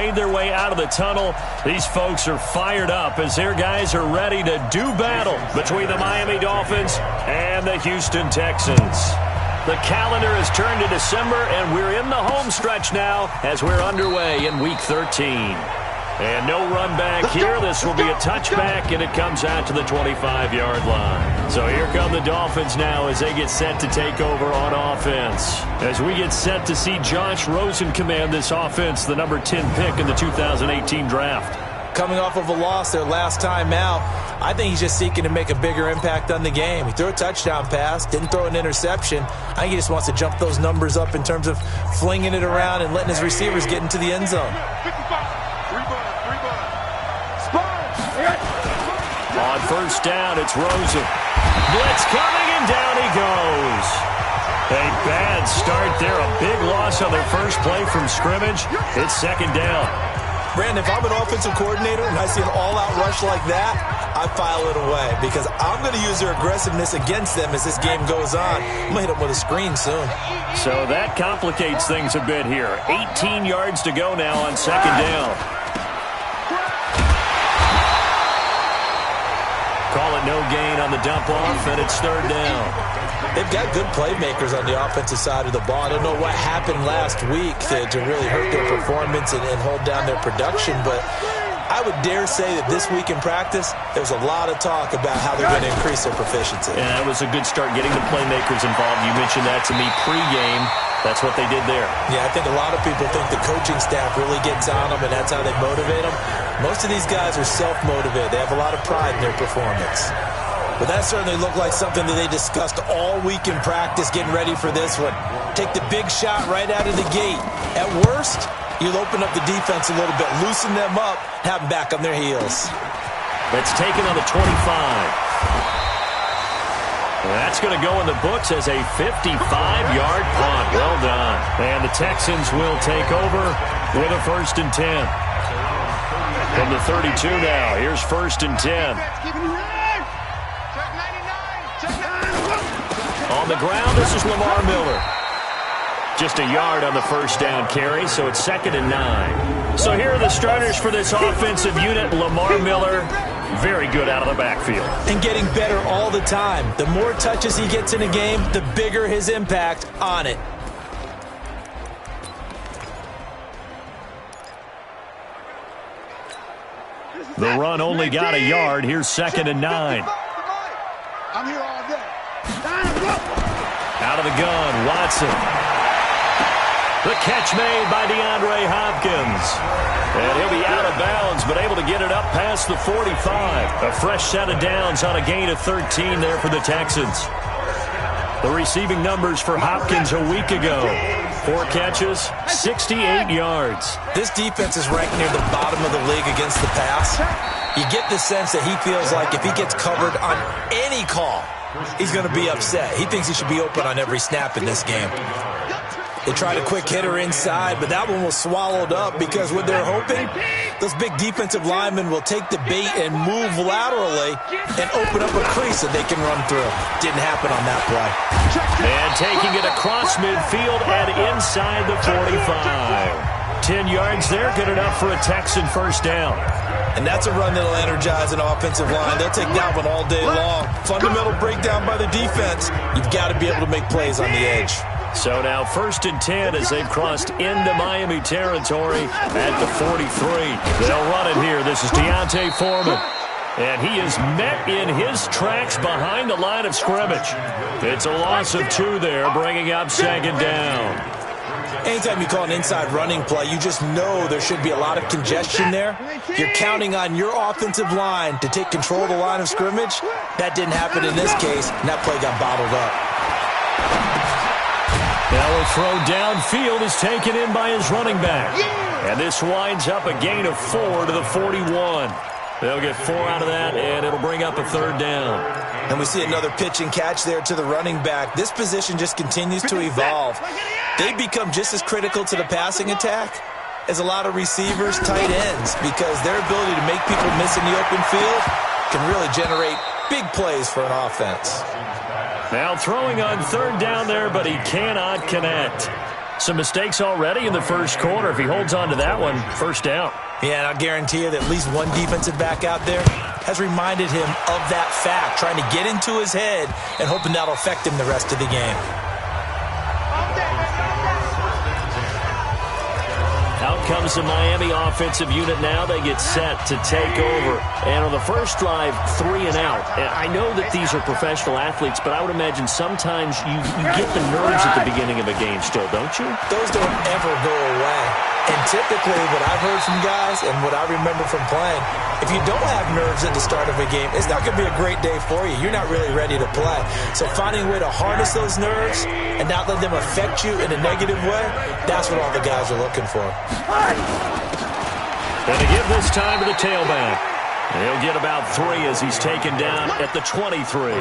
made their way out of the tunnel. These folks are fired up as their guys are ready to do battle between the Miami Dolphins and the Houston Texans. The calendar has turned to December, and we're in the home stretch now as we're underway in Week 13. And no run back here. This will be a touchback, and it comes out to the 25-yard line. So here come the Dolphins now as they get set to take over on offense. As we get set to see Josh Rosen command this offense, the number 10 pick in the 2018 draft. Coming off of a loss their last time out, I think he's just seeking to make a bigger impact on the game. He threw a touchdown pass, didn't throw an interception. I think he just wants to jump those numbers up in terms of flinging it around and letting his receivers get into the end zone. On first down, it's Rosen. Blitz coming, and down he goes. A bad start there, a big loss on their first play from scrimmage. It's second down. Brandon, if I'm an offensive coordinator and I see an all-out rush like that, I file it away because I'm going to use their aggressiveness against them as this game goes on. I'm going to hit them with a screen soon. So that complicates things a bit here. 18 yards to go now on second down. Call it no gain on the dump-off, and it's third down. They've got good playmakers on the offensive side of the ball. I don't know what happened last week to really hurt their performance and hold down their production, but I would dare say that this week in practice, there's a lot of talk about how they're going to increase their proficiency. And that was a good start getting the playmakers involved. You mentioned that to me pregame. That's what they did there. Yeah, I think a lot of people think the coaching staff really gets on them, and that's how they motivate them. Most of these guys are self-motivated. They have a lot of pride in their performance. But that certainly looked like something that they discussed all week in practice, getting ready for this one. Take the big shot right out of the gate. At worst, you'll open up the defense a little bit, loosen them up, have them back on their heels. That's taken on the 25. That's going to go in the books as a 55-yard punt. Well done. And the Texans will take over with a 1st and 10. From the 32 now, here's 1st and 10. On the ground, this is Lamar Miller. Just a yard on the first down carry, so it's 2nd and 9. So here are the starters for this offensive unit. Lamar Miller, very good out of the backfield. And getting better all the time. The more touches he gets in a game, the bigger his impact on it. The run only got a yard. Here's 2nd and 9. I'm here all day. Out of the gun, Watson. The catch made by DeAndre Hopkins. And he'll be out of bounds, but able to get it up past the 45. A fresh set of downs on a gain of 13 there for the Texans. The receiving numbers for Hopkins a week ago. 4 catches, 68 yards. This defense is ranked near the bottom of the league against the pass. You get the sense that he feels like if he gets covered on any call, he's going to be upset. He thinks he should be open on every snap in this game. They tried a quick hitter inside, but that one was swallowed up because what they're hoping, those big defensive linemen will take the bait and move laterally and open up a crease that they can run through. Didn't happen on that play. And taking it across midfield and inside the 45. 10 yards there, good enough for a Texan first down. And that's a run that'll energize an offensive line. They'll take that one all day long. Fundamental breakdown by the defense. You've got to be able to make plays on the edge. So now 1st and 10 as they've crossed into Miami territory at the 43. They'll run it here. This is Deontay Foreman. And he is met in his tracks behind the line of scrimmage. It's a loss of 2 there, bringing up 2nd down. Anytime you call an inside running play, you just know there should be a lot of congestion there. You're counting on your offensive line to take control of the line of scrimmage. That didn't happen in this case, and that play got bottled up. Now a throw downfield is taken in by his running back. And this winds up a gain of 4 to the 41. They'll get 4 out of that, and it'll bring up a 3rd down. And we see another pitch and catch there to the running back. This position just continues to evolve. They become just as critical to the passing attack as a lot of receivers, tight ends, because their ability to make people miss in the open field can really generate big plays for an offense. Now throwing on 3rd down there, but he cannot connect. Some mistakes already in the first quarter. If he holds on to that one, first down. Yeah, and I'll guarantee you that at least one defensive back out there has reminded him of that fact, trying to get into his head and hoping that'll affect him the rest of the game. Out comes the Miami offensive unit now. They get set to take over. And on the first drive, 3 and out. And I know that these are professional athletes, but I would imagine sometimes you get the nerves at the beginning of a game still, don't you? Those don't ever go away. And typically what I've heard from guys and what I remember from playing, if you don't have nerves at the start of a game, it's not going to be a great day for you. You're not really ready to play. So finding a way to harness those nerves and not let them affect you in a negative way, that's what all the guys are looking for. And to give this time to the tailback. He'll get about 3 as he's taken down at the 23.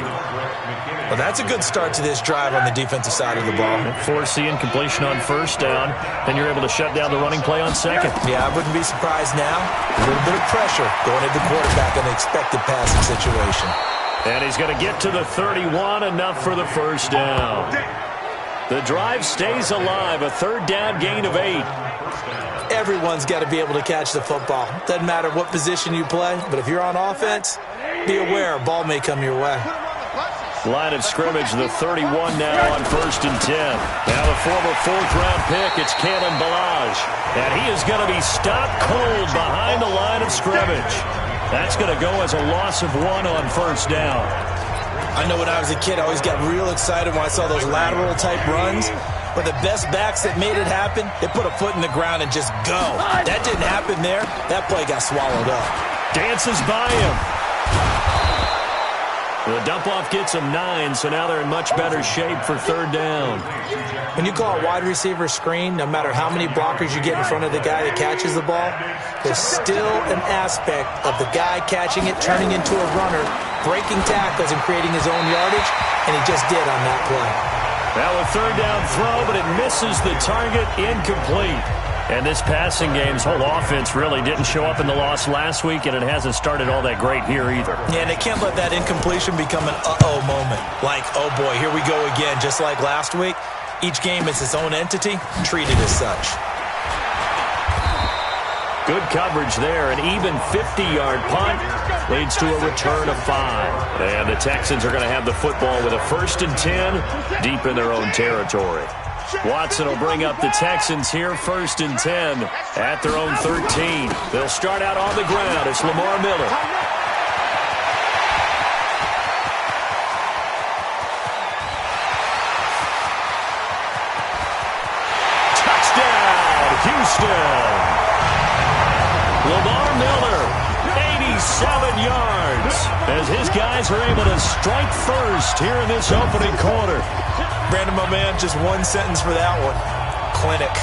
Well, that's a good start to this drive on the defensive side of the ball. Force the incompletion on first down, then you're able to shut down the running play on second. Yeah, I wouldn't be surprised now. A little bit of pressure going at the quarterback in the expected passing situation. And he's going to get to the 31, enough for the first down. The drive stays alive, a third down gain of 8. Everyone's got to be able to catch the football. Doesn't matter what position you play, but if you're on offense, be aware a ball may come your way. Line of scrimmage, the 31 now on 1st and 10. Now the former 4th-round pick, it's Kalen Ballage. And he is going to be stopped cold behind the line of scrimmage. That's going to go as a loss of 1 on first down. I know when I was a kid, I always got real excited when I saw those lateral-type runs. But the best backs that made it happen, they put a foot in the ground and just go. That didn't happen there. That play got swallowed up. Dances by him. The dump-off gets him 9, so now they're in much better shape for third down. When you call a wide receiver screen, no matter how many blockers you get in front of the guy that catches the ball, there's still an aspect of the guy catching it, turning into a runner, breaking tackles and creating his own yardage, and he just did on that play. Now a third down throw, but it misses the target, incomplete. And this passing game's whole offense really didn't show up in the loss last week, and it hasn't started all that great here either. Yeah, and they can't let that incompletion become an uh-oh moment. Like, oh boy, here we go again, just like last week. Each game is its own entity, treated as such. Good coverage there. An even 50-yard punt leads to a return of 5. And the Texans are going to have the football with a 1st and 10 deep in their own territory. Watson will bring up the Texans here, 1st and 10 at their own 13. They'll start out on the ground. It's Lamar Miller. Touchdown, Houston. Lamar Miller, 87 yards, as his guys are able to strike first here in this opening quarter. Brandon, my man, just one sentence for that one. Clinic.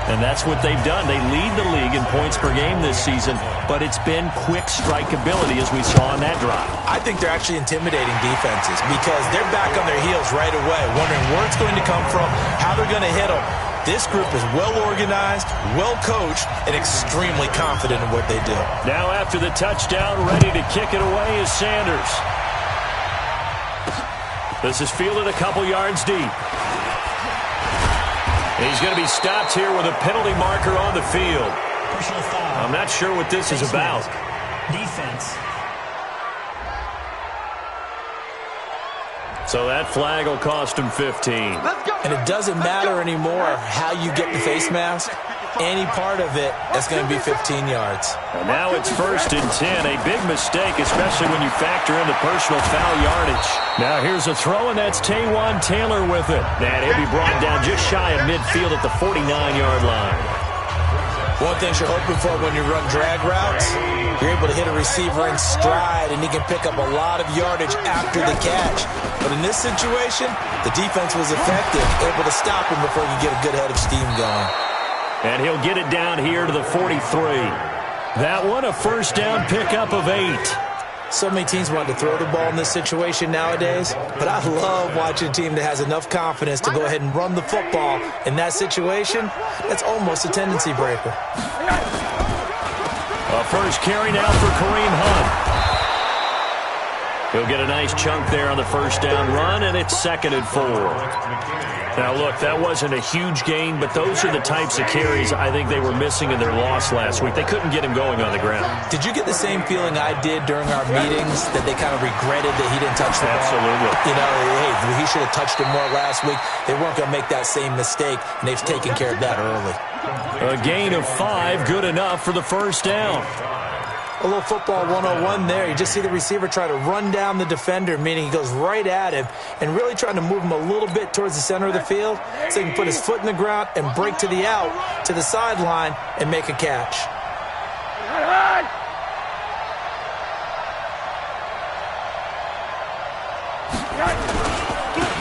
And that's what they've done. They lead the league in points per game this season, but it's been quick strikeability as we saw on that drive. I think they're actually intimidating defenses because they're back on their heels right away, wondering where it's going to come from, how they're going to hit them. This group is well-organized, well-coached, and extremely confident in what they do. Now after the touchdown, ready to kick it away is Sanders. This is fielded a couple yards deep. He's going to be stopped here with a penalty marker on the field. I'm not sure what this is about. Defense. So that flag will cost him 15. And it doesn't matter anymore how you get the face mask. Any part of it, that's going to be 15 yards. And now it's 1st and 10. A big mistake, especially when you factor in the personal foul yardage. Now here's a throw, and that's Taywan Taylor with it. And he'll be brought down just shy of midfield at the 49-yard line. One thing you're hoping for when you run drag routes, you're able to hit a receiver in stride, and he can pick up a lot of yardage after the catch. But in this situation, the defense was effective, able to stop him before you get a good head of steam going. And he'll get it down here to the 43. That one, a 1st down pickup of 8. So many teams want to throw the ball in this situation nowadays, but I love watching a team that has enough confidence to go ahead and run the football. In that situation, that's almost a tendency breaker. A first carry now for Kareem Hunt. He'll get a nice chunk there on the 1st down run, and it's 2nd and 4. Now, look, that wasn't a huge gain, but those are the types of carries I think they were missing in their loss last week. They couldn't get him going on the ground. Did you get the same feeling I did during our meetings, that they kind of regretted that he didn't touch the ball? Absolutely. You know, hey, he should have touched it more last week. They weren't going to make that same mistake, and they've taken care of that early. A gain of 5, good enough for the first down. A little football 101 there. You just see the receiver try to run down the defender, meaning he goes right at him and really trying to move him a little bit towards the center of the field so he can put his foot in the ground and break to the out, to the sideline, and make a catch.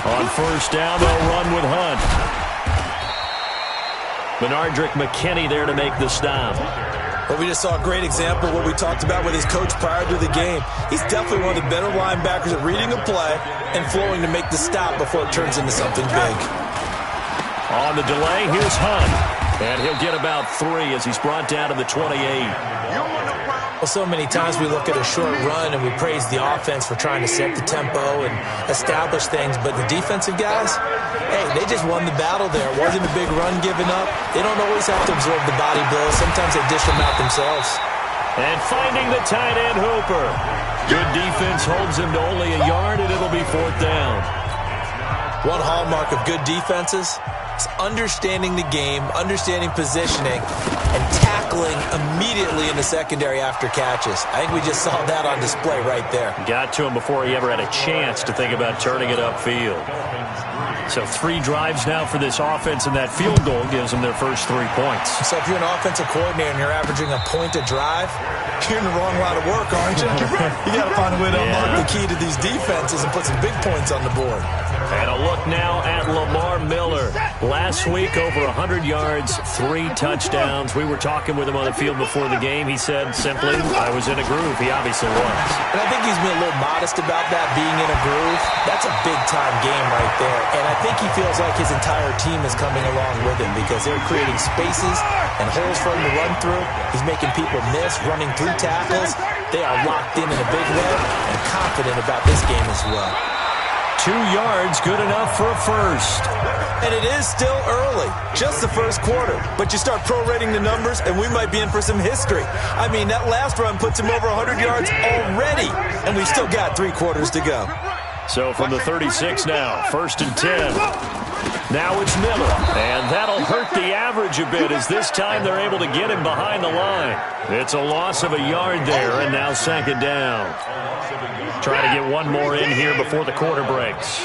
On first down, they'll run with Hunt. Benardrick McKinney there to make the stop. Well, we just saw a great example of what we talked about with his coach prior to the game. He's definitely one of the better linebackers at reading a play and flowing to make the stop before it turns into something big. On the delay, here's Hunt. And he'll get about 3 as he's brought down to the 28. Well, so many times we look at a short run and we praise the offense for trying to set the tempo and establish things, but the defensive guys, hey, they just won the battle there. It wasn't a big run given up. They don't always have to absorb the body blows. Sometimes they dish them out themselves. And finding the tight end Hooper. Good defense holds him to only a yard, and it'll be 4th down. One hallmark of good defenses is understanding the game, understanding positioning, and tackling immediately in the secondary after catches. I think we just saw that on display right there. Got to him before he ever had a chance to think about turning it upfield. So 3 drives now for this offense, and that field goal gives them their first 3 points. So if you're an offensive coordinator and you're averaging a point a drive, you're in the wrong line of work, aren't you? You got to find a way to unlock the key to these defenses and put some big points on the board. And a look now at Lamar Miller. Last week, over 100 yards, 3 touchdowns. We were talking with him on the field before the game. He said simply, I was in a groove. He obviously was. And I think he's been a little modest about that, being in a groove. That's a big-time game right there. And I think he feels like his entire team is coming along with him because they're creating spaces and holes for him to run through. He's making people miss, running through tackles. They are locked in a big way and confident about this game as well. 2 yards, good enough for a first. And it is still early, just the first quarter. But you start prorating the numbers, and we might be in for some history. I mean, that last run puts him over 100 yards already, and we've still got 3 quarters to go. So from the 36 now, 1st and 10. Now it's Miller, and that'll hurt the average a bit as this time they're able to get him behind the line. It's a loss of a yard there, and now 2nd down. Trying to get one more in here before the quarter breaks.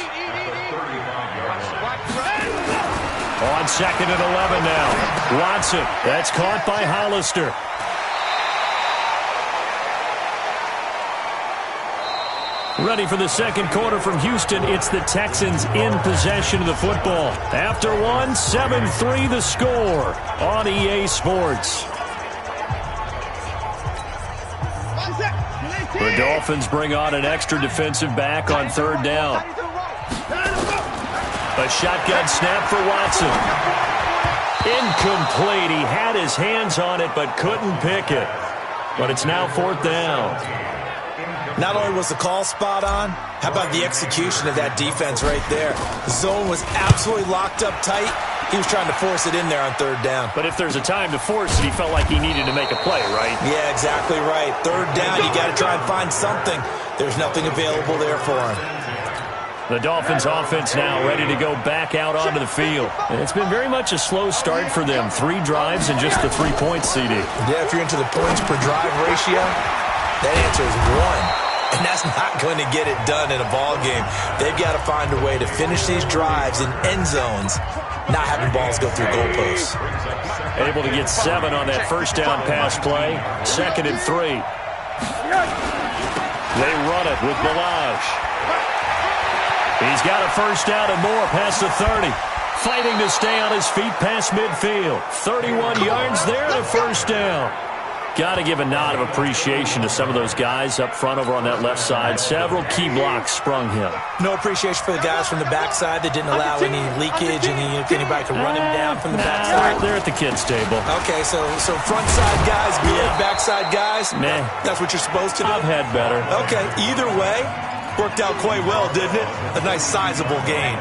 On 2nd and 11 now. Watson, that's caught by Hollister. Ready for the second quarter from Houston. It's the Texans in possession of the football. After 1, 7-3 the score on EA Sports. The Dolphins bring on an extra defensive back on 3rd down. A shotgun snap for Watson. Incomplete. He had his hands on it but couldn't pick it. But it's now 4th down. Not only was the call spot on, how about the execution of that defense right there? The zone was absolutely locked up tight. He was trying to force it in there on 3rd down. But if there's a time to force it, he felt like he needed to make a play, right? Yeah, exactly right. 3rd down, you got to try and find something. There's nothing available there for him. The Dolphins offense now ready to go back out onto the field. And it's been very much a slow start for them. 3 drives and just the 3 points, CD. Yeah, if you're into the points per drive ratio, that answer is 1. And that's not going to get it done in a ball game. They've got to find a way to finish these drives in end zones, not having balls go through goalposts. Able to get 7 on that first down pass play. 2nd and 3. They run it with Balaj. He's got a first down and more past the 30. Fighting to stay on his feet past midfield. 31 yards there and a first down. Got to give a nod of appreciation to some of those guys up front over on that left side. Several key blocks sprung him. No appreciation for the guys from the backside that didn't allow any leakage, and if anybody could run him down from the backside. They're at the kids' table. Okay, so front side guys good, backside guys, nah. That's what you're supposed to do? I've had better. Okay, either way, worked out quite well, didn't it? A nice sizable gain.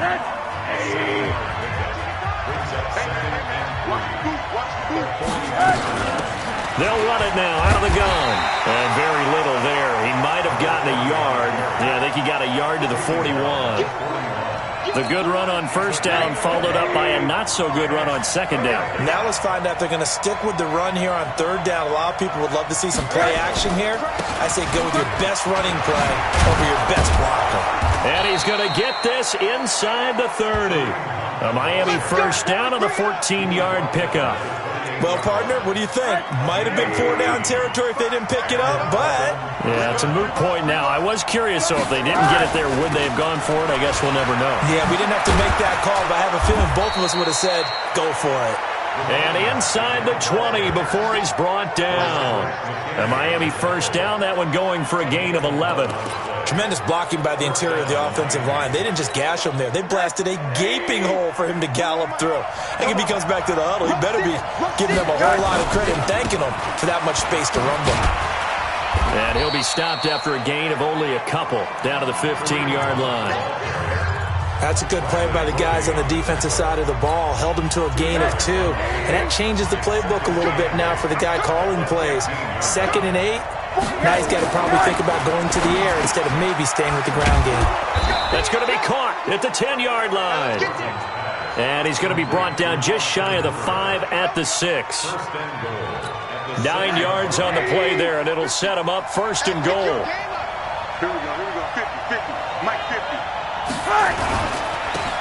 They'll run it now out of the gun. And very little there. He might have gotten a yard. Yeah, I think he got a yard to the 41. The good run on first down followed up by a not-so-good run on second down. Now let's find out if they're going to stick with the run here on third down. A lot of people would love to see some play action here. I say go with your best running play over your best blocker. And he's going to get this inside the 30. A Miami first down on the 14-yard pickup. Well, partner, what do you think? Might have been 4-down territory if they didn't pick it up, but... Yeah, it's a moot point now. I was curious, so if they didn't get it there, would they have gone for it? I guess we'll never know. Yeah, we didn't have to make that call, but I have a feeling both of us would have said, go for it. And inside the 20 before he's brought down. A Miami first down, that one going for a gain of 11. Tremendous blocking by the interior of the offensive line. They didn't just gash him there. They blasted a gaping hole for him to gallop through. I think if he comes back to the huddle, he better be giving them a whole lot of credit and thanking them for that much space to run them. And he'll be stopped after a gain of only a couple down to the 15-yard line. That's a good play by the guys on the defensive side of the ball. Held them to a gain of 2. And that changes the playbook a little bit now for the guy calling plays. 2nd and 8. Now he's got to probably think about going to the air instead of maybe staying with the ground game. That's going to be caught at the 10-yard line. And he's going to be brought down just shy of the 5 at the 6. 9 yards on the play there, and it'll set him up first and goal. Here we go. 50, 50. Mike 50.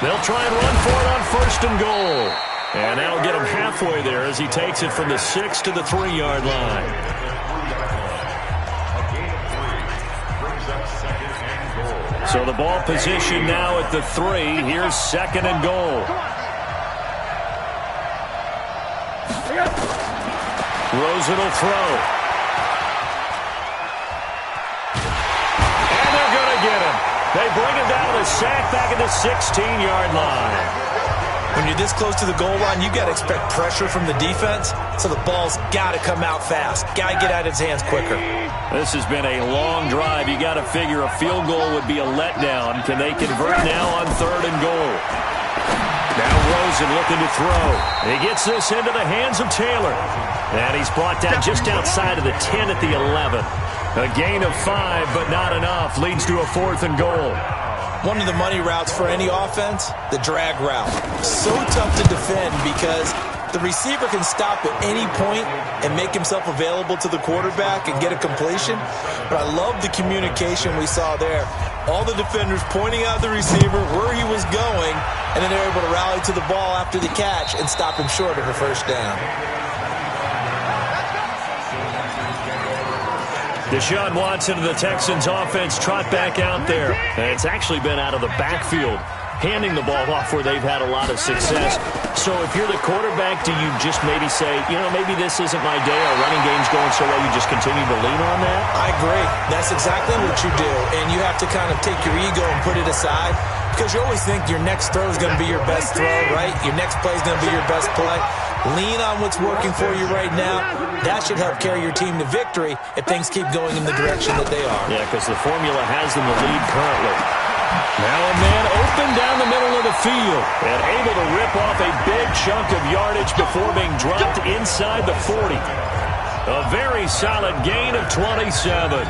They'll try and run for it on first and goal. And that'll get him halfway there as he takes it from the 6 to the 3-yard line. So the ball position now at the 3. Here's 2nd and goal. Rosen will throw. And they're going to get him. They bring him down with a sack back at the 16-yard line. When you're this close to the goal line, you got to expect pressure from the defense, so the ball's got to come out fast. Got to get out of his hands quicker. This has been a long drive. You got to figure a field goal would be a letdown. Can they convert now on 3rd and goal? Now Rosen looking to throw. He gets this into the hands of Taylor. And he's brought down just outside of the 10 at the 11. A gain of 5, but not enough. Leads to a 4th and goal. One of the money routes for any offense, the drag route. So tough to defend because the receiver can stop at any point and make himself available to the quarterback and get a completion. But I love the communication we saw there. All the defenders pointing out the receiver where he was going, and then they're able to rally to the ball after the catch and stop him short of a first down. Deshaun Watson of the Texans offense trot back out there. And it's actually been out of the backfield, handing the ball off where they've had a lot of success. So if you're the quarterback, do you just maybe say, you know, maybe this isn't my day, our running game's going so well, you just continue to lean on that? I agree. That's exactly what you do. And you have to kind of take your ego and put it aside because you always think your next throw is going to be your best throw, right? Your next play is going to be your best play. Lean on what's working for you right now. That should help carry your team to victory if things keep going in the direction that they are. Yeah, because the formula has them the lead currently. Now a man open down the middle of the field and able to rip off a big chunk of yardage before being dropped inside the 40. A very solid gain of 27.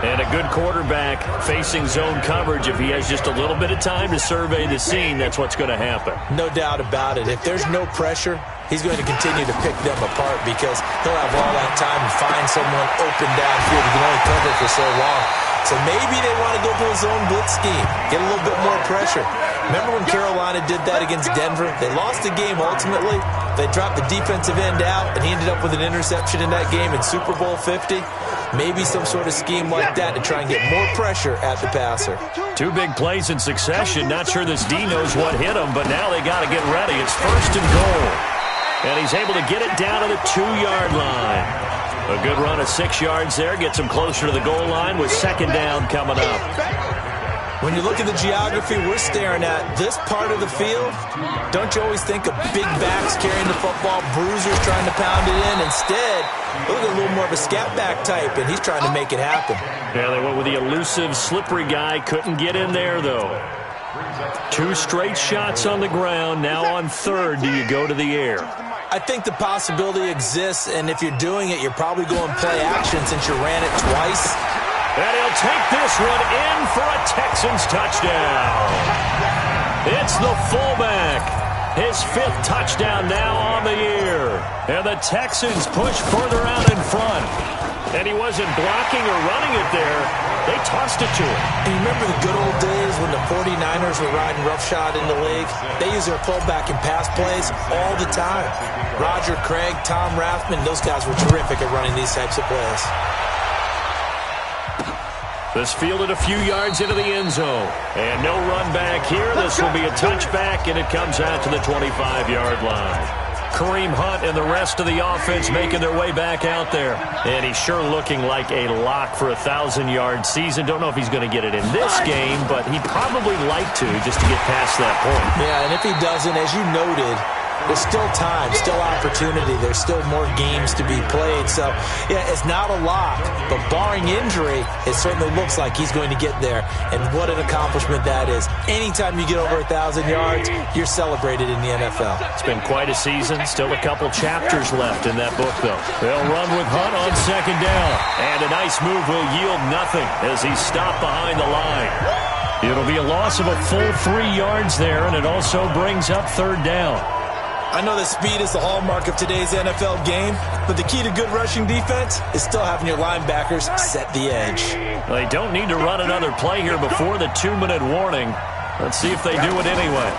And a good quarterback facing zone coverage. If he has just a little bit of time to survey the scene, that's what's going to happen. No doubt about it. If there's no pressure, he's going to continue to pick them apart because he'll have all that time to find someone open downfield. He can only cover for so long. So maybe they want to go to a zone blitz scheme, get a little bit more pressure. Remember when Carolina did that against Denver? They lost the game ultimately. They dropped the defensive end out, and he ended up with an interception in that game in Super Bowl 50. Maybe some sort of scheme like that to try and get more pressure at the passer. 2 big plays in succession. Not sure this D knows what hit him, but now they got to get ready. It's first and goal. And he's able to get it down to the 2-yard line. A good run of 6 yards there. Gets him closer to the goal line with 2nd down coming up. When you look at the geography we're staring at, this part of the field, don't you always think of big backs carrying the football, bruisers trying to pound it in? Instead, look at a little more of a scat back type, and he's trying to make it happen. Yeah, they went with the elusive, slippery guy. Couldn't get in there, though. 2 straight shots on the ground. Now on 3rd, do you go to the air? I think the possibility exists, and if you're doing it, you're probably going play action since you ran it twice. And he'll take this one in for a Texans touchdown. It's the fullback. His 5th touchdown now on the year. And the Texans push further out in front. And he wasn't blocking or running it there. They tossed it to him. And you remember the good old days when the 49ers were riding roughshod in the league? They used their fullback in pass plays all the time. Roger Craig, Tom Rathman, those guys were terrific at running these types of plays. This fielded a few yards into the end zone. And no run back here. This will be a touchback, and it comes out to the 25-yard line. Kareem Hunt and the rest of the offense making their way back out there. And he's sure looking like a lock for a 1,000-yard season. Don't know if he's going to get it in this game, but he'd probably like to just to get past that point. Yeah, and if he doesn't, as you noted, there's still time, still opportunity. There's still more games to be played. So, yeah, it's not a lock, but barring injury, it certainly looks like he's going to get there. And what an accomplishment that is. Anytime you get over 1,000 yards, you're celebrated in the NFL. It's been quite a season. Still a couple chapters left in that book, though. They'll run with Hunt on 2nd down. And a nice move will yield nothing as he's stopped behind the line. It'll be a loss of a full 3 yards there, and it also brings up 3rd down. I know that speed is the hallmark of today's NFL game, but the key to good rushing defense is still having your linebackers set the edge. They don't need to run another play here before the 2-minute warning. Let's see if they do it anyway.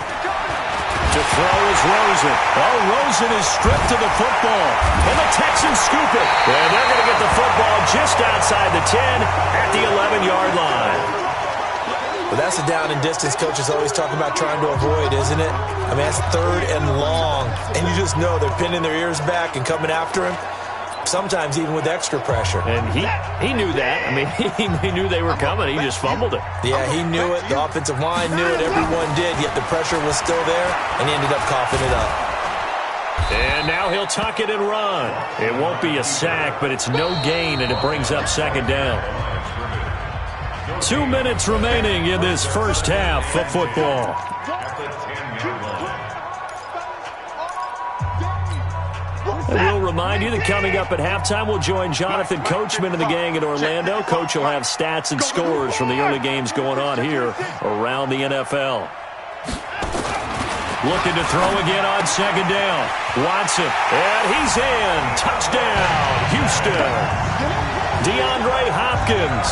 To throw is Rosen. Oh, Rosen is stripped to the football, and the Texans scoop it. And they're going to get the football just outside the 10 at the 11-yard line. But that's a down and distance coaches always talk about trying to avoid, isn't it? I mean, that's 3rd and long. And you just know they're pinning their ears back and coming after him, sometimes even with extra pressure. And he knew that. I mean, he knew they were coming. He just fumbled it. Yeah, he knew it. The offensive line knew it. Everyone did. Yet the pressure was still there, and he ended up coughing it up. And now he'll tuck it and run. It won't be a sack, but it's no gain, and it brings up 2nd down. 2 minutes remaining in this first half of football. And we'll remind you that coming up at halftime, we'll join Jonathan Coachman and the gang in Orlando. Coach will have stats and scores from the early games going on here around the NFL. Looking to throw again on 2nd down. Watson, and he's in. Touchdown, Houston. DeAndre Hopkins,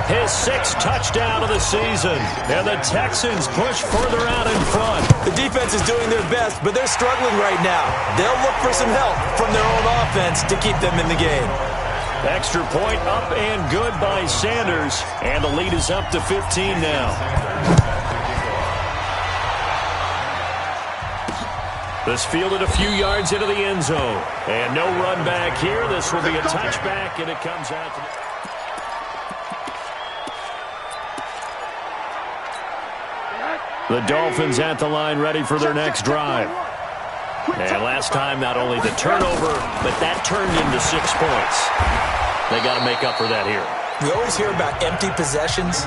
his 6th touchdown of the season. And the Texans push further out in front. The defense is doing their best, but they're struggling right now. They'll look for some help from their own offense to keep them in the game. Extra point up and good by Sanders. And the lead is up to 15 now. This fielded a few yards into the end zone. And no run back here. This will be a touchback, and it comes out to the Dolphins at the line ready for their next drive. And last time, not only the turnover, but that turned into 6 points. They got to make up for that here. We always hear about empty possessions,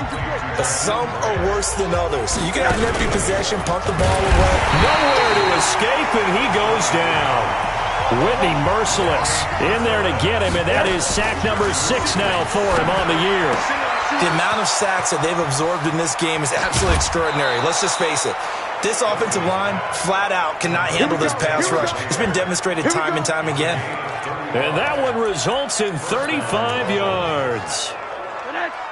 but some are worse than others. So you can have an empty possession, punt the ball away. Nowhere to escape, and he goes down. Whitney merciless in there to get him, and that is sack number 6 now for him on the year. The amount of sacks that they've absorbed in this game is absolutely extraordinary. Let's just face it. This offensive line, flat out, cannot handle this pass rush. It's been demonstrated time and time again. And that one results in 35 yards.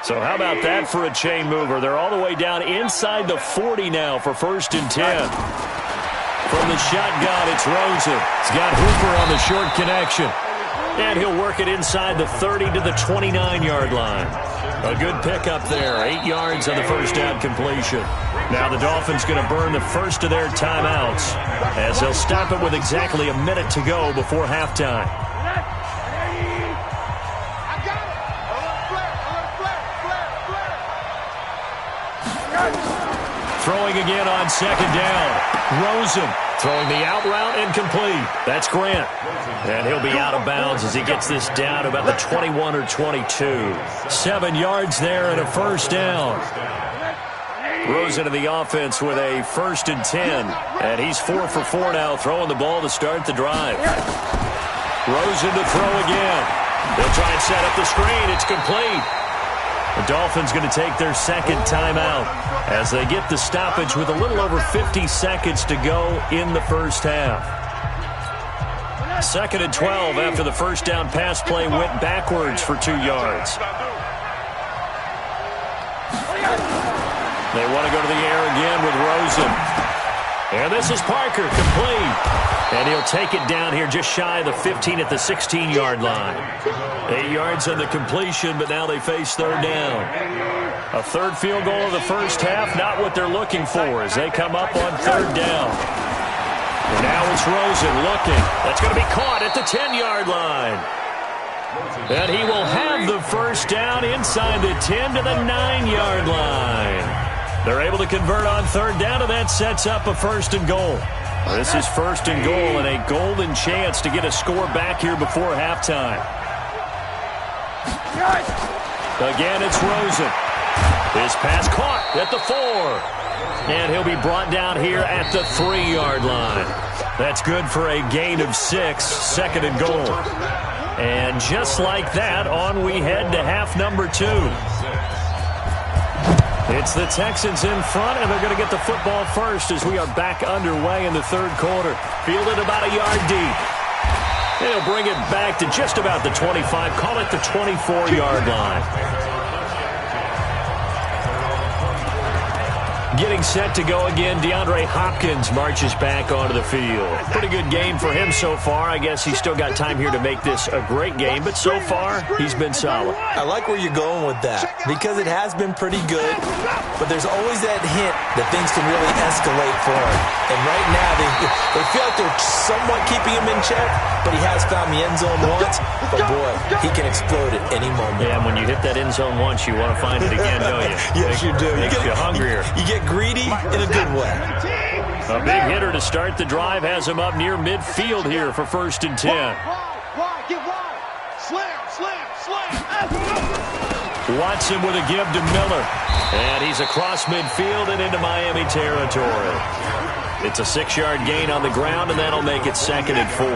So how about that for a chain mover? They're all the way down inside the 40 now for 1st and 10. From the shotgun, it's Rosen. He's got Hooper on the short connection. And he'll work it inside the 30 to the 29-yard line. A good pickup there. 8 yards on the first down completion. Now the Dolphins going to burn the first of their timeouts as they'll stop it with exactly a minute to go before halftime. Throwing again on 2nd down. Rosen throwing the out route incomplete. That's Grant. And he'll be out of bounds as he gets this down to about the 21 or 22. 7 yards there and a first down. Rosen in the offense with a 1st and 10. And he's 4 for 4 now, throwing the ball to start the drive. Rosen to throw again. They'll try and set up the screen. It's complete. The Dolphins going to take their second timeout as they get the stoppage with a little over 50 seconds to go in the first half. 2nd and 12 after the first down pass play went backwards for 2 yards. They want to go to the air again with Rosen. And this is Parker, complete. And he'll take it down here just shy of the 15 at the 16-yard line. 8 yards on the completion, but now they face 3rd down. A 3rd field goal of the first half, not what they're looking for as they come up on 3rd down. And now it's Rosen looking. That's going to be caught at the 10-yard line. And he will have the first down inside the 10 to the 9-yard line. They're able to convert on 3rd down, and that sets up a 1st and goal. This is 1st and goal and a golden chance to get a score back here before halftime. Again, it's Rosen. His pass caught at the 4. And he'll be brought down here at the 3-yard line. That's good for a gain of 6, 2nd and goal. And just like that, on we head to half number 2. It's the Texans in front, and they're going to get the football first as we are back underway in the 3rd quarter. Fielded about a yard deep. They'll bring it back to just about the 25, call it the 24-yard line. Getting set to go again, DeAndre Hopkins marches back onto the field. Pretty good game for him so far. I guess he's still got time here to make this a great game, but so far, he's been solid. I like where you're going with that because it has been pretty good, but there's always that hint that things can really escalate for him. And right now, they feel like they're somewhat keeping him in check, but he has found the end zone once. But, boy, he can explode at any moment. Yeah, and when you hit that end zone once, you want to find it again, don't you? Yes, you do. Makes you hungrier. You get greedy in a good way. A big hitter to start the drive has him up near midfield here for 1st and 10. Watson with a give to Miller. And he's across midfield and into Miami territory. It's a 6-yard gain on the ground, and that'll make it 2nd and 4.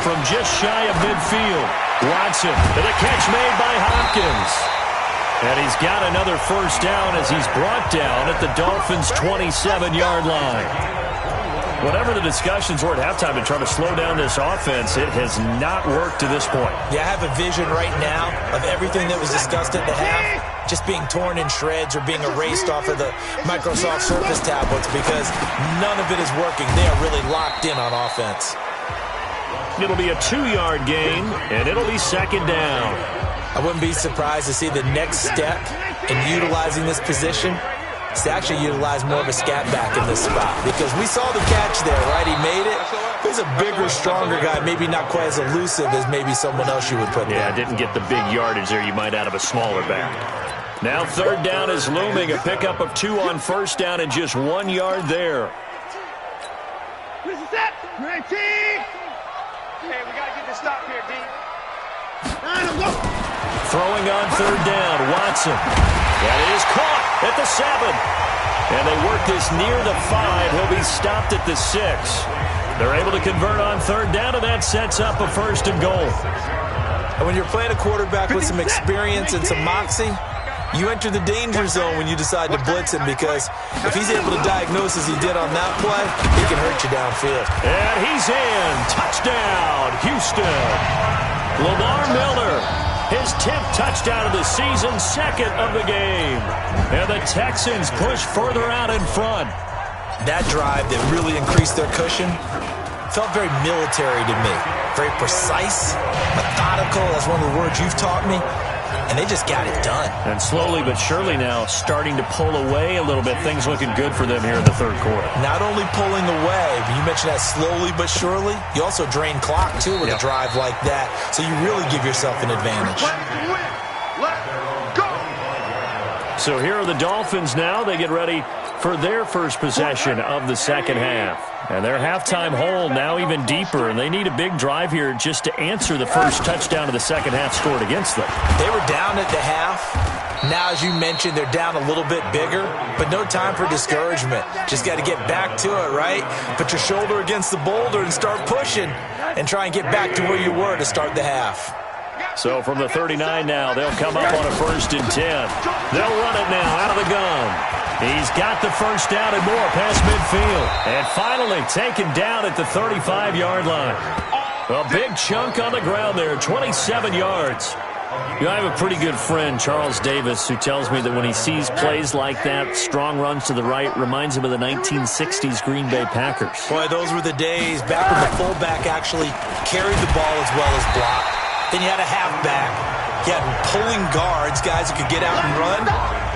From just shy of midfield, Watson, and a catch made by Hopkins. And he's got another first down as he's brought down at the Dolphins' 27-yard line. Whatever the discussions were at halftime to try to slow down this offense, it has not worked to this point. Yeah, I have a vision right now of everything that was discussed at the half just being torn in shreds or being erased off of the Microsoft Surface tablets because none of it is working. They are really locked in on offense. It'll be a 2-yard gain, and it'll be 2nd down. I wouldn't be surprised to see the next step in utilizing this position is to actually utilize more of a scat back in this spot because we saw the catch there, right? He made it. He's a bigger, stronger guy, maybe not quite as elusive as maybe someone else you would put there. Yeah, didn't get the big yardage there you might out of a smaller back. Now 3rd down is looming, a pickup of 2 on 1st down and just 1 yard there. Hey, we got to get this stop here, D. Throwing on 3rd down, Watson. That is caught at the 7. And they work this near the 5. He'll be stopped at the 6. They're able to convert on 3rd down, and that sets up a 1st and goal. And when you're playing a quarterback with some experience and some moxie, you enter the danger zone when you decide to blitz him because if he's able to diagnose as he did on that play, he can hurt you downfield. And he's in. Touchdown, Houston. Lamar Miller, his 10th touchdown of the season, 2nd of the game. And the Texans push further out in front. That drive that really increased their cushion felt very military to me. Very precise, methodical. That's one of the words you've taught me. And they just got it done. And slowly but surely now starting to pull away a little bit. Things looking good for them here in the 3rd quarter. Not only pulling away, but you mentioned that slowly but surely. You also drain clock, too, with a drive like that. So you really give yourself an advantage. So here are the Dolphins now. They get ready for their first possession of the second half. And their halftime hole now even deeper, and they need a big drive here just to answer the first touchdown of the second half scored against them. They were down at the half. Now, as you mentioned, they're down a little bit bigger, but no time for discouragement. Just got to get back to it, right? Put your shoulder against the boulder and start pushing and try and get back to where you were to start the half. So from the 39 now, they'll come up on a 1st and 10. They'll run it now out of the gun. He's got the first down and more past midfield. And finally taken down at the 35-yard line. A big chunk on the ground there, 27 yards. You know, I have a pretty good friend, Charles Davis, who tells me that when he sees plays like that, strong runs to the right, reminds him of the 1960s Green Bay Packers. Boy, those were the days back when the fullback actually carried the ball as well as blocked. Then you had a halfback. You had pulling guards, guys who could get out and run.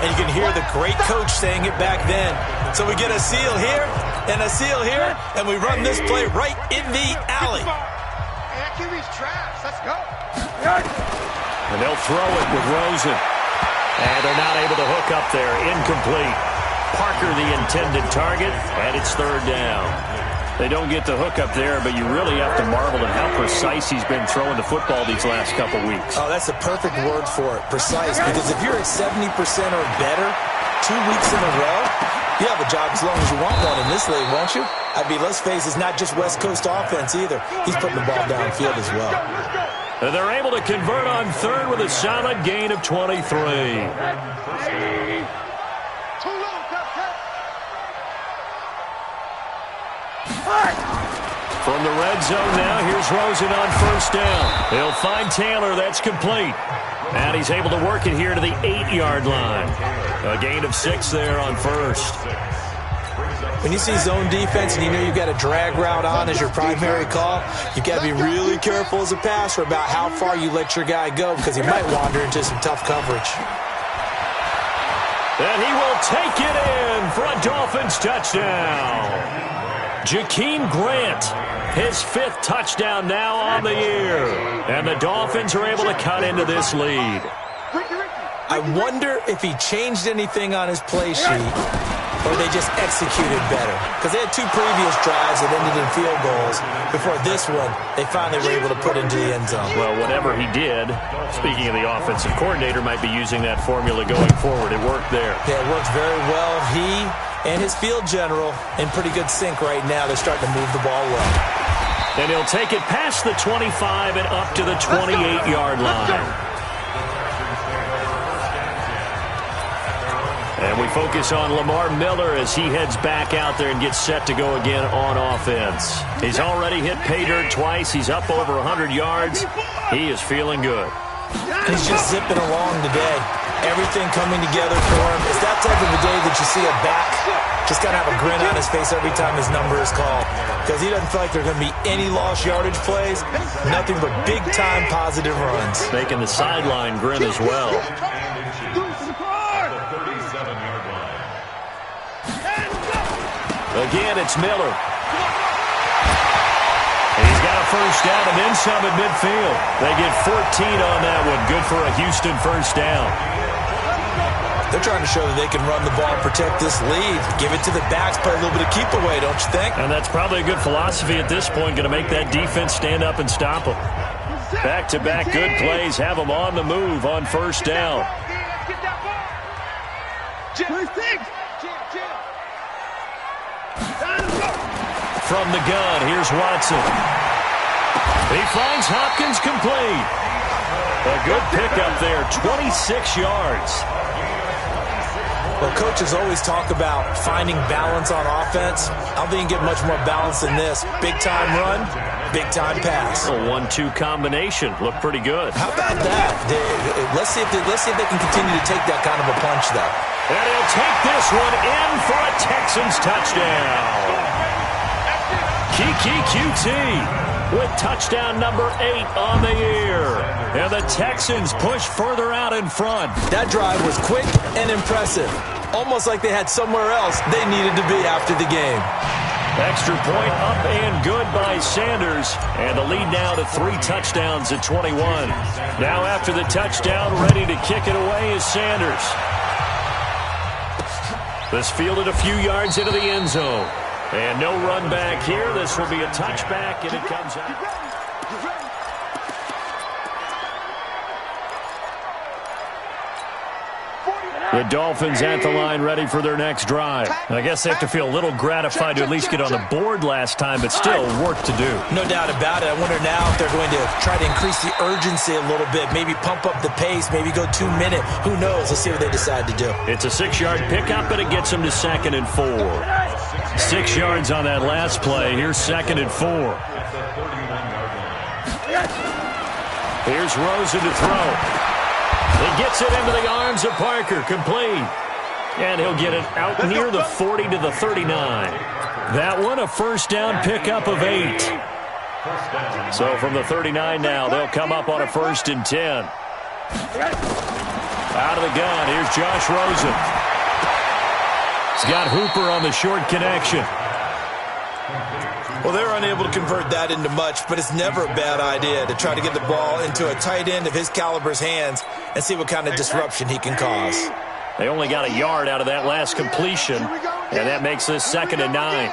And you can hear the great coach saying it back then. So we get a seal here and a seal here, and we run this play right in the alley. QB's trash. Let's go. And they'll throw it with Rosen. And they're not able to hook up there. Incomplete. Parker the intended target, and it's 3rd down. They don't get the hook up there, but you really have to marvel at how precise he's been throwing the football these last couple weeks. Oh, that's the perfect word for it, precise. Because if you're at 70% or better 2 weeks in a row, you have a job as long as you want one in this league, won't you? I mean, let's face it, it's not just West Coast offense either. He's putting the ball downfield as well. And they're able to convert on 3rd with a solid gain of 23. From the red zone now, here's Rosen on 1st down. He'll find Taylor. That's complete. And he's able to work it here to the 8-yard line. A gain of 6 there on 1st. When you see zone defense and you know you've got a drag route on as your primary call, you've got to be really careful as a passer about how far you let your guy go because he might wander into some tough coverage. And he will take it in for a Dolphins touchdown. Jakeem Grant, his 5th touchdown now on the year. And the Dolphins are able to cut into this lead. I wonder if he changed anything on his play sheet or they just executed better. Because they had 2 previous drives that ended in field goals. Before this one, they finally were able to put into the end zone. Well, whatever he did, speaking of the offensive coordinator, might be using that formula going forward. It worked there. Yeah, it worked very well. He and his field general in pretty good sync right now. They're starting to move the ball well. And he'll take it past the 25 and up to the 28-yard line. And we focus on Lamar Miller as he heads back out there and gets set to go again on offense. He's already hit pay dirt twice. He's up over 100 yards. He is feeling good. He's just zipping along today. Everything coming together for him. It's that type of a day that you see a back just got to have a grin on his face every time his number is called. Because he doesn't feel like there are going to be any lost yardage plays. Nothing but big-time positive runs. Making the sideline grin as well. Again, it's Miller. He's got a first down and then some at midfield. They get 14 on that one. Good for a Houston first down. They're trying to show that they can run the ball, protect this lead. Give it to the backs, play a little bit of keep away, don't you think? And that's probably a good philosophy at this point. Going to make that defense stand up and stop them. Back-to-back good plays. Have them on the move on first down. From the gun, here's Watson. He finds Hopkins complete. A good pickup there, 26 yards. Well, coaches always talk about finding balance on offense. I don't think you can get much more balance than this. Big-time run, big-time pass. A 1-2 combination. Looked pretty good. How about that? Let's see if they can continue to take that kind of a punch, though. And he'll take this one in for a Texans touchdown. Kiki QT with touchdown number 8 on the year. And the Texans push further out in front. That drive was quick and impressive. Almost like they had somewhere else they needed to be after the game. Extra point up and good by Sanders. And the lead now to 3 touchdowns at 21. Now after the touchdown, ready to kick it away is Sanders. This fielded a few yards into the end zone. And no run back here. This will be a touchback, and it comes out. The Dolphins at the line ready for their next drive. I guess they have to feel a little gratified to at least get on the board last time, but still work to do. No doubt about it. I wonder now if they're going to try to increase the urgency a little bit, maybe pump up the pace, maybe go 2 minute. Who knows? Let's see what they decide to do. It's a 6-yard pickup, and it gets them to 2nd and 4. 6 yards on that last play. Here's 2nd and 4. Here's Rosen to throw. He gets it into the arms of Parker, complete. And he'll get it out near the 40 to the 39. That one a first down pickup of 8. So from the 39 now, they'll come up on a 1st and 10. Out of the gun, here's Josh Rosen. He's got Hooper on the short connection. Well, they're unable to convert that into much, but it's never a bad idea to try to get the ball into a tight end of his caliber's hands and see what kind of disruption he can cause. They only got a yard out of that last completion, and that makes this 2nd and 9.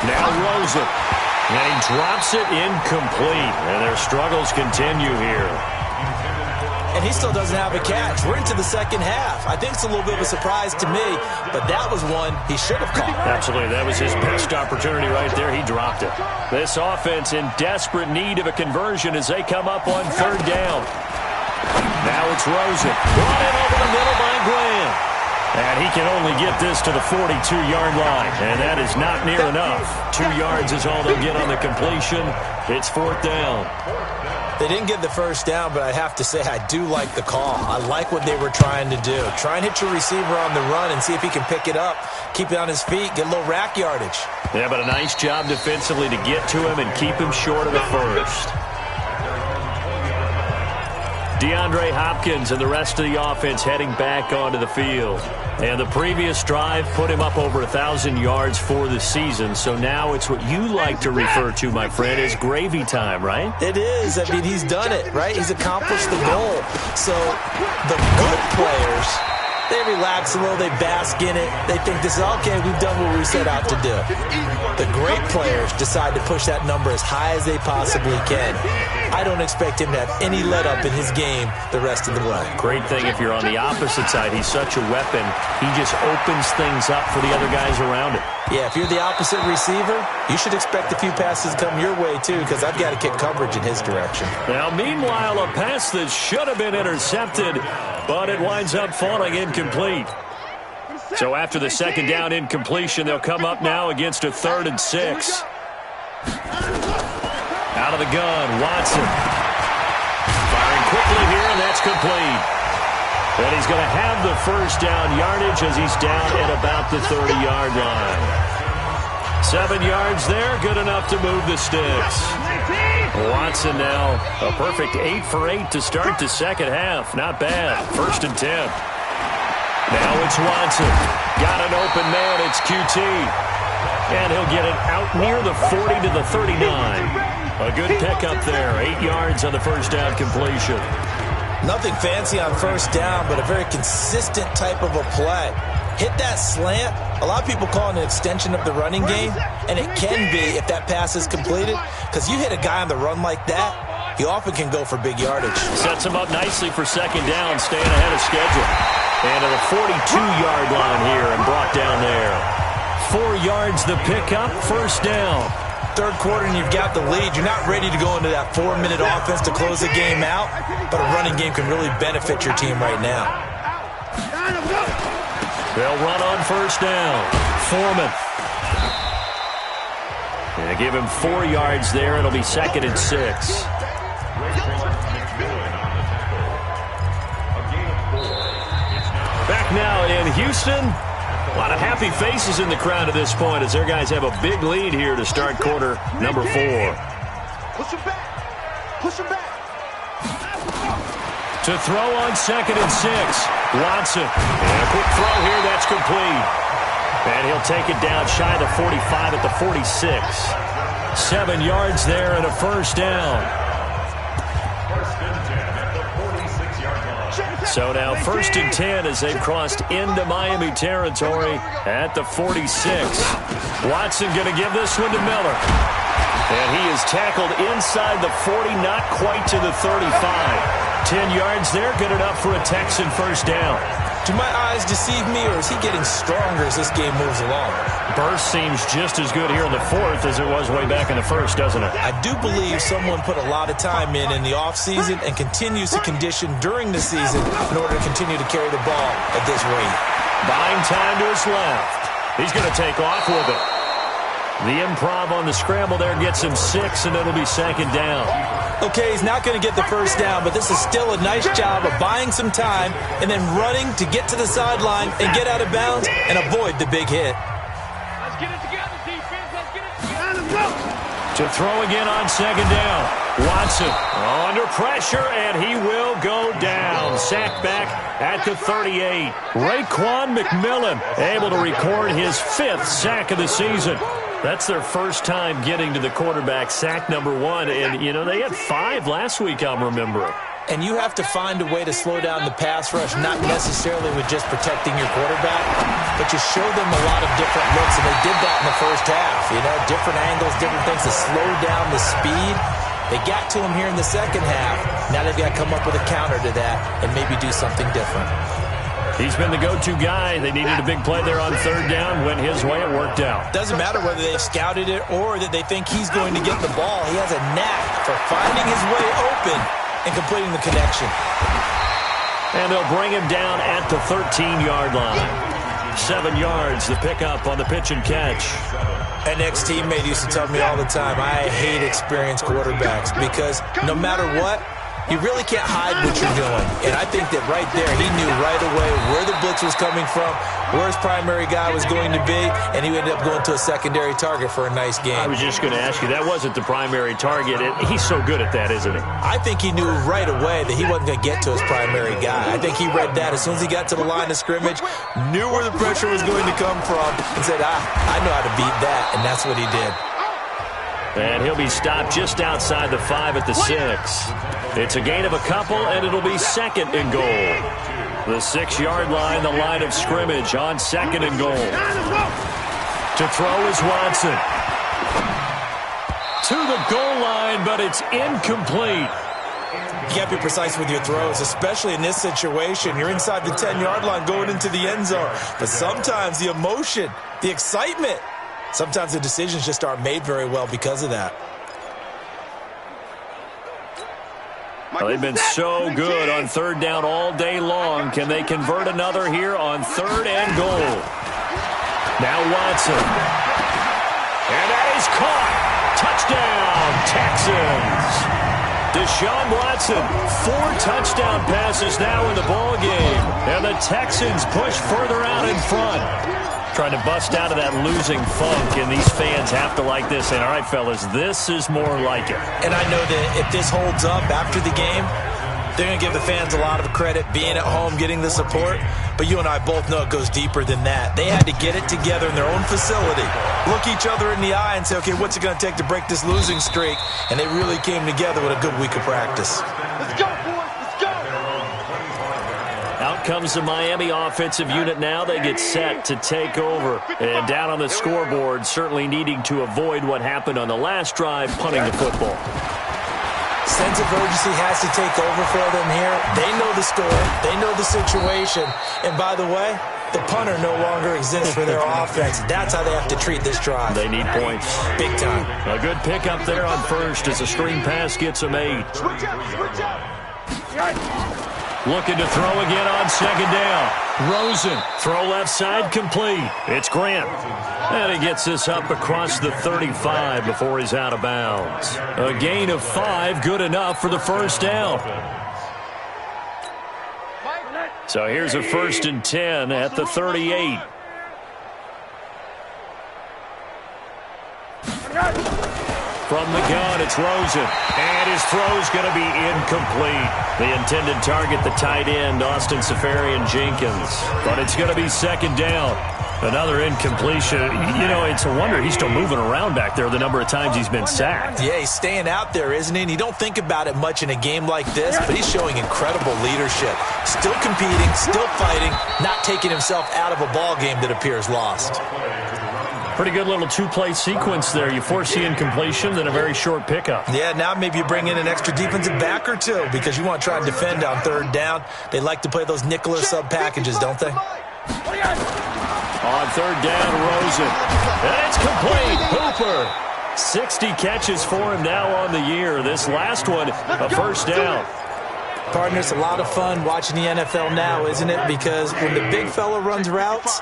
Now Rosen, and he drops it incomplete, and their struggles continue here. And he still doesn't have a catch. We're into the second half. I think it's a little bit of a surprise to me, but that was one he should have caught. Absolutely. That was his best opportunity right there. He dropped it. This offense in desperate need of a conversion as they come up on 3rd down. Now it's Rosen. Brought in over the middle by Graham. And he can only get this to the 42-yard line, and that is not near enough. 2 yards is all they'll get on the completion. It's 4th down. They didn't get the first down, but I have to say I do like the call. I like what they were trying to do. Try and hit your receiver on the run and see if he can pick it up, keep it on his feet, get a little rack yardage. Yeah, but a nice job defensively to get to him and keep him short of the first. DeAndre Hopkins and the rest of the offense heading back onto the field. And the previous drive put him up over 1,000 yards for the season. So now it's what you like to refer to, my friend, as gravy time, right? It is. I mean, he's done it, right? He's accomplished the goal. So the good players, they relax a little, they bask in it. They think this is, okay, we've done what we set out to do. The great players decide to push that number as high as they possibly can. I don't expect him to have any let-up in his game the rest of the way. Great thing if you're on the opposite side. He's such a weapon. He just opens things up for the other guys around him. Yeah, if you're the opposite receiver, you should expect a few passes come your way, too, because I've got to kick coverage in his direction. Now, meanwhile, a pass that should have been intercepted, but it winds up falling incomplete. So after the 2nd down incompletion, they'll come up now against a 3rd and 6. Out of the gun, Watson. Firing quickly here, and that's complete. And he's going to have the first down yardage as he's down at about the 30-yard line. 7 yards there, good enough to move the sticks. Watson now a perfect 8 for 8 to start the second half. Not bad. 1st and 10. Now it's Watson. Got an open man. It's QT. And he'll get it out near the 40 to the 39. A good pickup there. 8 yards on the first down completion. Nothing fancy on first down, but a very consistent type of a play. Hit that slant. A lot of people call it an extension of the running game, and it can be if that pass is completed, because you hit a guy on the run like that, he often can go for big yardage. Sets him up nicely for 2nd down, staying ahead of schedule. And to the 42-yard line here and brought down there. 4 yards the pickup, 1st down. 3rd quarter and you've got the lead. You're not ready to go into that 4-minute offense to close the game out, but a running game can really benefit your team right now. They'll run on 1st down. Foreman. And give him 4 yards there. It'll be 2nd and 6. Back now in Houston. A lot of happy faces in the crowd at this point as their guys have a big lead here to start quarter number 4. Push him back. Push him back. To throw on 2nd and 6. Watson. And a quick throw here. That's complete. And he'll take it down shy of the 45 at the 46. 7 yards there and a 1st down. 1st and 10 at the 46-yard line. So now 1st and 10 as they've crossed into Miami territory at the 46. Watson going to give this one to Miller. And he is tackled inside the 40, not quite to the 35. 10 yards there, good enough for a Texan first down. Do my eyes deceive me, or is he getting stronger as this game moves along? Burst seems just as good here in the 4th as it was way back in the 1st, doesn't it? I do believe someone put a lot of time in the offseason and continues to condition during the season in order to continue to carry the ball at this rate. Buying time to his left. He's going to take off with it. The improv on the scramble there gets him 6, and it'll be 2nd down. Okay, he's not going to get the first down, but this is still a nice job of buying some time and then running to get to the sideline and get out of bounds and avoid the big hit. Let's get it together, defense. Let's get it together. Let's go. To throw again on 2nd down. Watson under pressure, and he will go down. Sacked back at the 38. Raekwon McMillan able to record his 5th sack of the season. That's their first time getting to the quarterback, sack number 1. And, you know, they had 5 last week, I'm remembering. And you have to find a way to slow down the pass rush, not necessarily with just protecting your quarterback, but you show them a lot of different looks, and they did that in the first half. You know, different angles, different things to slow down the speed. They got to him here in the second half. Now they've got to come up with a counter to that and maybe do something different. He's been the go-to guy. They needed a big play there on 3rd down. Went his way. It worked out. Doesn't matter whether they've scouted it or that they think he's going to get the ball. He has a knack for finding his way open and completing the connection. And they'll bring him down at the 13-yard line. 7 yards, the pickup on the pitch and catch. An ex-teammate used to tell me all the time, I hate experienced quarterbacks because no matter what, you really can't hide what you're doing. And I think that right there, he knew right away where the blitz was coming from, where his primary guy was going to be, and he ended up going to a secondary target for a nice game. I was just going to ask you, that wasn't the primary target. He's so good at that, isn't he? I think he knew right away that he wasn't going to get to his primary guy. I think he read that as soon as he got to the line of scrimmage, knew where the pressure was going to come from, and said, I know how to beat that, and that's what he did. And he'll be stopped just outside the 5 at the 6. It's a gain of a couple, and it'll be 2nd and goal. The 6-yard line, the line of scrimmage on 2nd and goal. To throw is Watson. To the goal line, but it's incomplete. You can't be precise with your throws, especially in this situation. You're inside the 10-yard line going into the end zone. But sometimes the emotion, the excitement, sometimes the decisions just aren't made very well because of that. Well, they've been so good on 3rd down all day long. Can they convert another here on 3rd and goal? Now Watson. And that is caught. Touchdown, Texans. Deshaun Watson, 4 touchdown passes now in the ball game. And the Texans push further out in front. Trying to bust out of that losing funk, and these fans have to like this. And all right, fellas, this is more like it. And I know that if this holds up after the game, they're going to give the fans a lot of credit, being at home, getting the support. But you and I both know it goes deeper than that. They had to get it together in their own facility, look each other in the eye and say, okay, what's it going to take to break this losing streak? And they really came together with a good week of practice. Let's go, boys. Let's go. Out comes the Miami offensive unit now. They get set to take over. And down on the scoreboard, certainly needing to avoid what happened on the last drive, punting the football. Sense of urgency has to take over for them here. They know the score. They know the situation. And by the way, the punter no longer exists for their offense. That's how they have to treat this drive. They need points. Big time. A good pickup there on 1st as a screen pass gets them 8. Switch up, switch up. Looking to throw again on 2nd down. Rosen, throw left side complete. It's Grant. And he gets this up across the 35 before he's out of bounds. A gain of 5, good enough for the first down. So here's a 1st and 10 at the 38. From the gun, it's Rosen. And his throw's going to be incomplete. The intended target, the tight end, Austin Safarian-Jenkins. But it's going to be 2nd down. Another incompletion. You know, it's a wonder he's still moving around back there the number of times he's been sacked. Yeah, he's staying out there, isn't he? And you don't think about it much in a game like this, but he's showing incredible leadership. Still competing, still fighting, not taking himself out of a ball game that appears lost. Pretty good little two-play sequence there. You force the incompletion, then a very short pickup. Yeah, now maybe you bring in an extra defensive back or two because you want to try and defend on third down. They like to play those nickel or sub packages, don't they? On third down, Rosen. And it's complete. Hooper. 60 catches for him now on the year. This last one, a first down. Partner, it's a lot of fun watching the NFL now, isn't it? Because when the big fella runs routes,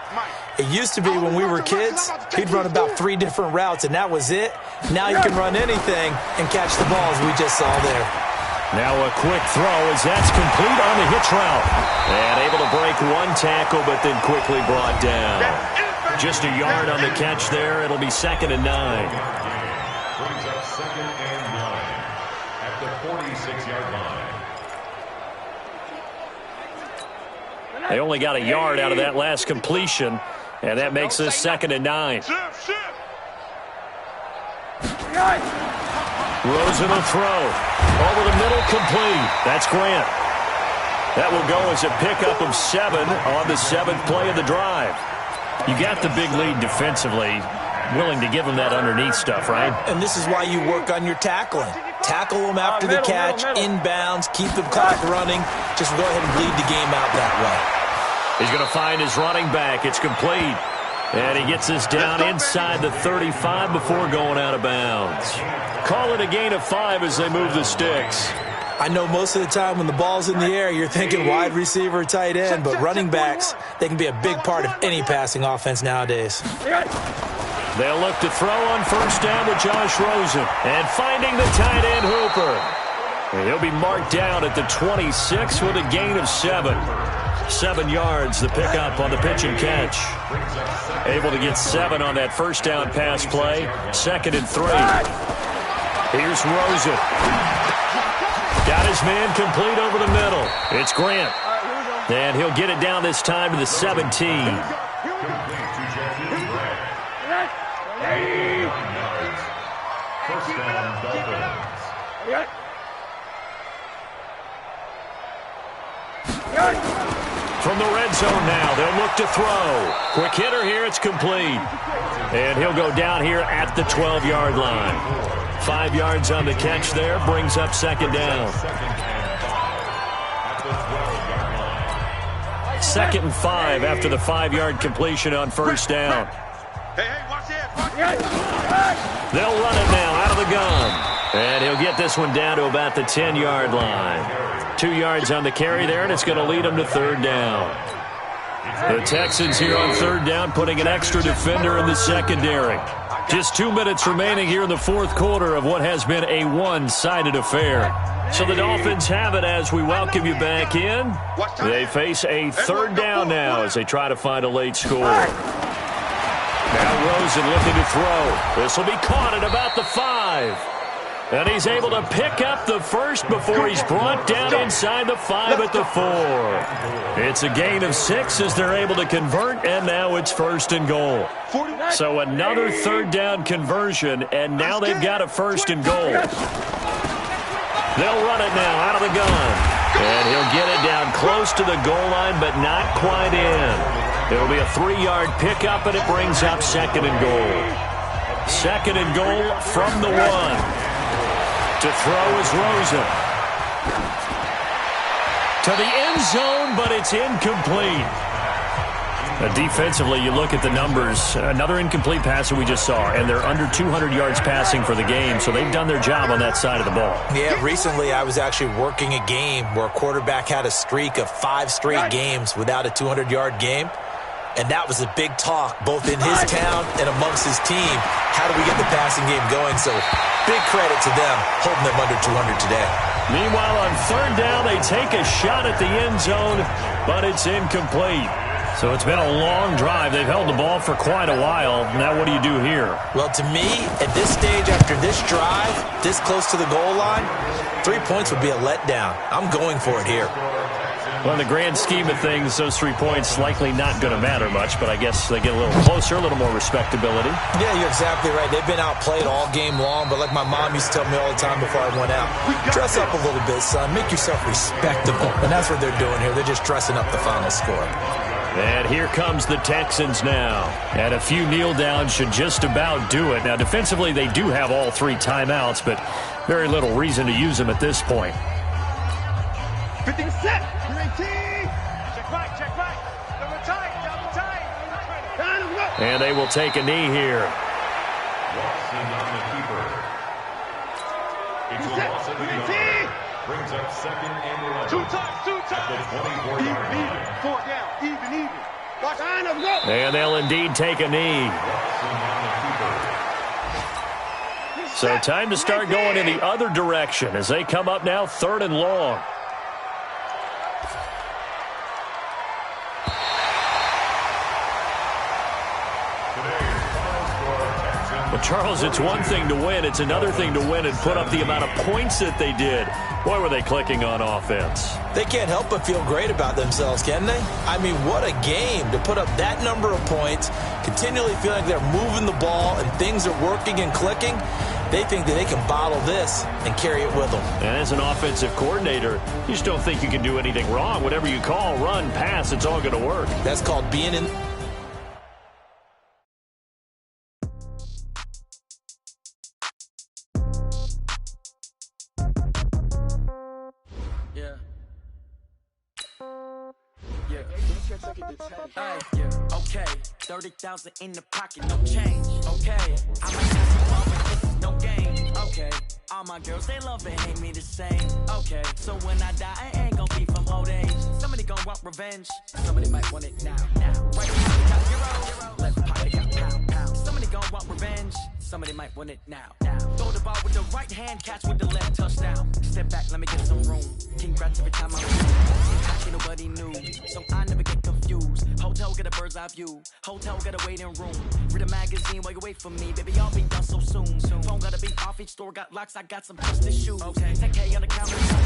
it used to be when we were kids, he'd run about 3 different routes, and that was it. Now you can run anything and catch the balls we just saw there. Now a quick throw as that's complete on the hitch route. And able to break one tackle, but then quickly brought down. Just a yard on the catch there. It'll be 2nd and 9. Brings up 2nd and 9 at the 46-yard line. They only got a yard out of that last completion, and that makes this 2nd and 9. Rosen will throw. Over the middle, complete. That's Grant. That will go as a pickup of 7 on the 7th play of the drive. You got the big lead defensively, willing to give them that underneath stuff, right? And this is why you work on your tackling. Tackle them after the catch, inbounds, keep the clock running. Just go ahead and bleed the game out that way. He's going to find his running back. It's complete. And he gets this down inside the 35 before going out of bounds. Call it a gain of 5 as they move the sticks. I know most of the time when the ball's in the air, you're thinking wide receiver, tight end, but running backs, they can be a big part of any passing offense nowadays. They'll look to throw on first down with Josh Rosen. And finding the tight end, Hooper. And he'll be marked down at the 26 with a gain of 7. 7 yards, the pickup on the pitch and catch. Able to get 7 on that first down pass play. 2nd and 3. Here's Rosen. Got his man complete over the middle. It's Grant. And he'll get it down this time to the 17. First down, Dolphins. From the red zone now, they'll look to throw. Quick hitter here, it's complete. And he'll go down here at the 12-yard line. 5 yards on the catch there, brings up 2nd down. 2nd and 5 after the 5-yard completion on first down. Hey, watch it. They'll run it now out of the gun. And he'll get this one down to about the 10-yard line. 2 yards on the carry there, and it's going to lead them to 3rd down. The Texans here on 3rd down, putting an extra defender in the secondary. Just 2 minutes remaining here in the 4th quarter of what has been a one-sided affair. So the Dolphins have it as we welcome you back in. They face a 3rd down now as they try to find a late score. Now Rosen looking to throw. This will be caught at about the 5. And he's able to pick up the first before he's brought down inside the 5 at the 4. It's a gain of 6 as they're able to convert, and now it's 1st and goal. So another 3rd down conversion, and now they've got a 1st and goal. They'll run it now out of the gun. And he'll get it down close to the goal line, but not quite in. It'll be a 3-yard pickup, and it brings up 2nd and goal. 2nd and goal from the 1. To throw is Rosen. To the end zone, but it's incomplete. Defensively, you look at the numbers. Another incomplete pass that we just saw, and they're under 200 yards passing for the game, so they've done their job on that side of the ball. Yeah, recently I was actually working a game where a quarterback had a streak of 5 straight games without a 200-yard game. And that was a big talk, both in his town and amongst his team. How do we get the passing game going? So big credit to them, holding them under 200 today. Meanwhile, on 3rd down, they take a shot at the end zone, but it's incomplete. So it's been a long drive. They've held the ball for quite a while. Now what do you do here? Well, to me, at this stage, after this drive, this close to the goal line, 3 points would be a letdown. I'm going for it here. Well, in the grand scheme of things, those 3 points likely not going to matter much, but I guess they get a little closer, a little more respectability. Yeah, you're exactly right. They've been outplayed all game long, but like my mom used to tell me all the time before I went out, dress up a little bit, son. Make yourself respectable. And that's what they're doing here. They're just dressing up the final score. And here comes the Texans now. And a few kneel downs should just about do it. Now, defensively, they do have all 3 timeouts, but very little reason to use them at this point. 50 set. Check right. Double tight. And they will take a knee here. Watson on the keeper. It's a loss of the yard. Brings up second and 11. Two times. At the 24-yard line. Even. 4 down. Even. Watch out. And they'll indeed take a knee. Watson on the keeper. So time to start going in the other direction as they come up now 3rd and long. Well, Charles, it's one thing to win. It's another thing to win and put up the amount of points that they did. Boy, were they clicking on offense. They can't help but feel great about themselves, can they? I mean, what a game to put up that number of points, continually feeling like they're moving the ball and things are working and clicking. They think that they can bottle this and carry it with them. And as an offensive coordinator, you just don't think you can do anything wrong. Whatever you call, run, pass, it's all going to work. That's called being in... Okay, 30,000 in the pocket, no change. Okay, I might have some fun, but this is no game. Okay, all my girls, they love and hate me the same. Okay, so when I die, I ain't gonna be from old age. Somebody gonna want revenge, somebody might want it now. Right pocket got zero, left pocket got pound. Somebody gonna want revenge, somebody might want it now. Throw the ball with the right hand, catch with the left, touchdown. Step back, let me get some room. Congrats every time I win. Nobody knew, so I never get confused. Hotel get a bird's eye view. Hotel got a waiting room. Read a magazine while you wait for me. Baby, I'll be done so soon. Phone gotta be off, each store got locks. I got some trusted shoes. Okay, 10K on the counter. Some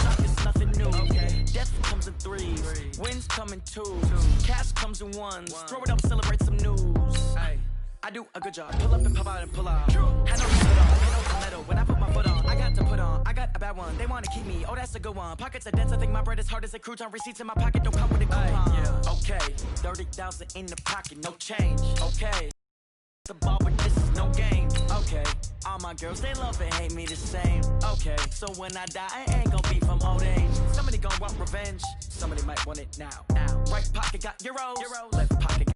shock, it's nothing new. Okay, death comes in 3s. Wins come in 2s. Cash comes in 1s. Throw it up, celebrate some news. Ay, I do a good job. Pull up and pop out and pull out. Hand on the foot on, hand on the metal. When I put my foot on, I got to put on. I got a bad one. They wanna keep me. Oh, that's a good one. Pockets are dense. I think my bread is hard as a crouton. Receipts in my pocket don't come with a coupon. Yeah. Okay, 30,000 in the pocket, no change. Okay, the ball, but this is no game. Okay, all my girls, they love and hate me the same. Okay, so when I die, I ain't gonna be from old age. Somebody gonna want revenge. Somebody might want it now. Right pocket got euros. Left pocket